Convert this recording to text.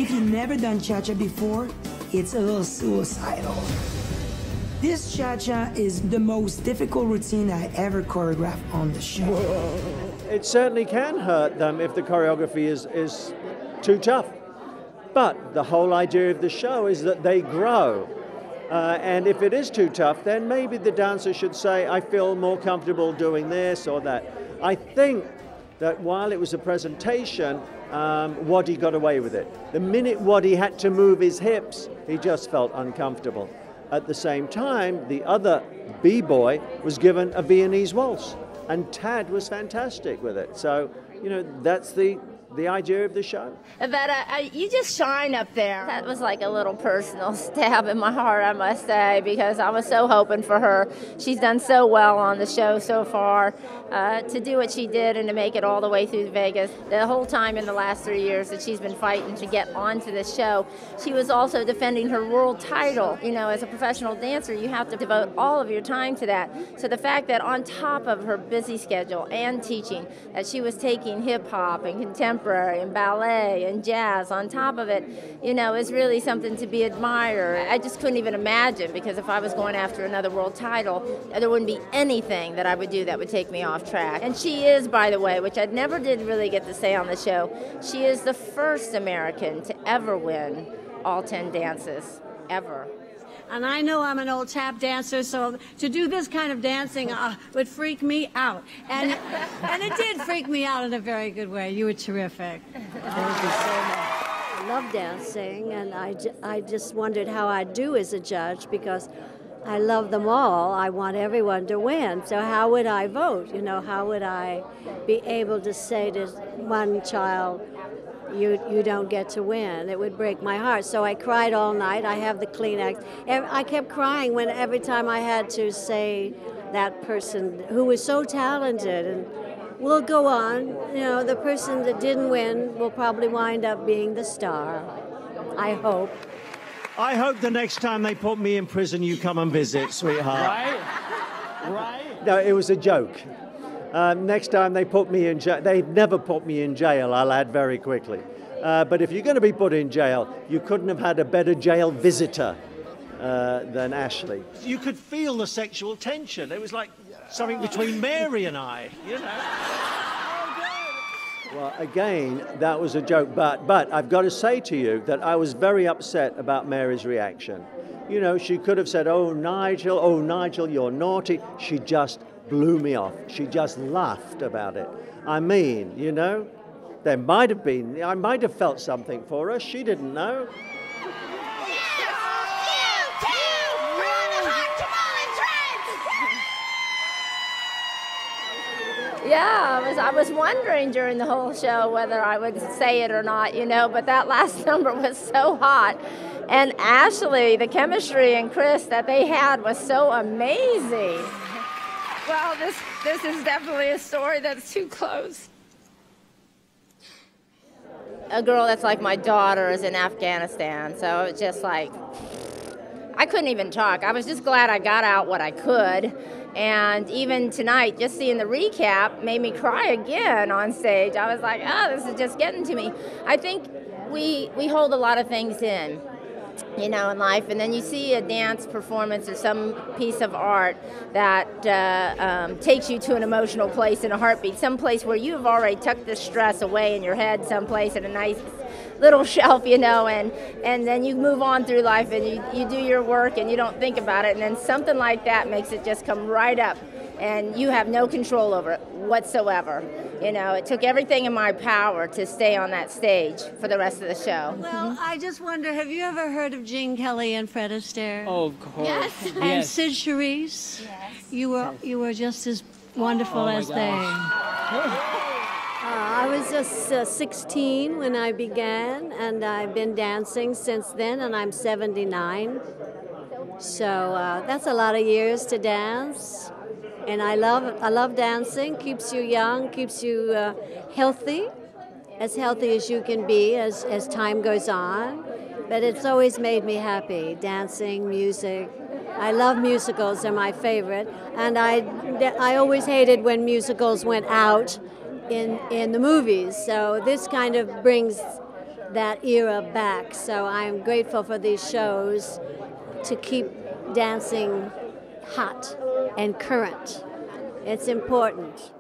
if you've never done cha-cha before, it's a little suicidal. This cha-cha is the most difficult routine I ever choreographed on the show. It certainly can hurt them if the choreography is too tough. But the whole idea of the show is that they grow. And if it is too tough, then maybe the dancer should say, I feel more comfortable doing this or that. I think that while it was a presentation, Waddy got away with it. The minute Waddy had to move his hips, he just felt uncomfortable. At the same time, the other B-boy was given a Viennese waltz, and Tad was fantastic with it. So, you know, that's the idea of the show. But you just shine up there. That was like a little personal stab in my heart, I must say, because I was so hoping for her. She's done so well on the show so far. To do what she did and to make it all the way through Vegas. The whole time in the last 3 years that she's been fighting to get onto this show, she was also defending her world title. You know, as a professional dancer, you have to devote all of your time to that. So the fact that on top of her busy schedule and teaching, that she was taking hip-hop and contemporary and ballet and jazz on top of it, you know, is really something to be admired. I just couldn't even imagine, because if I was going after another world title, there wouldn't be anything that I would do that would take me off track. And she is, by the way, which I never did really get to say on the show, she is the first American to ever win all 10 dances, ever. And I know I'm an old tap dancer, so to do this kind of dancing would freak me out. And it did freak me out in a very good way. You were terrific. Thank you so much. I love dancing, and I just wondered how I'd do as a judge, because I love them all. I want everyone to win. So how would I vote? You know, how would I be able to say to one child, you don't get to win? It would break my heart. So I cried all night. I have the Kleenex. I kept crying every time I had to say that person who was so talented and will go on. You know, the person that didn't win will probably wind up being the star. I hope. I hope the next time they put me in prison, you come and visit, sweetheart. Right? Right? No, it was a joke. Next time they put me in jail, they'd never put me in jail, I'll add very quickly. But if you're going to be put in jail, you couldn't have had a better jail visitor than Ashley. You could feel the sexual tension. It was like something between Mary and I, you know. Well, again, that was a joke, but I've got to say to you that I was very upset about Mary's reaction. You know, she could have said, oh, Nigel, you're naughty. She just blew me off. She just laughed about it. I mean, you know, I might have felt something for her. She didn't know. Yeah, I was wondering during the whole show whether I would say it or not, you know, but that last number was so hot. And Ashley, the chemistry, and Chris that they had was so amazing. Well, this is definitely a story that's too close. A girl that's like my daughter is in Afghanistan, so it's just like, I couldn't even talk. I was just glad I got out what I could. And even tonight, just seeing the recap made me cry again on stage. I was like, oh, this is just getting to me. I think we hold a lot of things in, you know, in life, and then you see a dance performance or some piece of art that takes you to an emotional place in a heartbeat, some place where you've already tucked the stress away in your head, someplace at a nice little shelf, you know, and then you move on through life and you do your work and you don't think about it, and then something like that makes it just come right up and you have no control over it whatsoever. You know, it took everything in my power to stay on that stage for the rest of the show. Well, I just wonder, have you ever heard of Gene Kelly and Fred Astaire? Oh, of course. Yes. And Yes. Sid Charisse? Yes. You were just as wonderful as they. I was just 16 when I began, and I've been dancing since then, and I'm 79. So that's a lot of years to dance, and I love dancing. Keeps you young, keeps you healthy as you can be as time goes on. But it's always made me happy, dancing, music. I love musicals, they're my favorite, and I always hated when musicals went out in the movies. So this kind of brings that era back. So I'm grateful for these shows to keep dancing hot and current. It's important.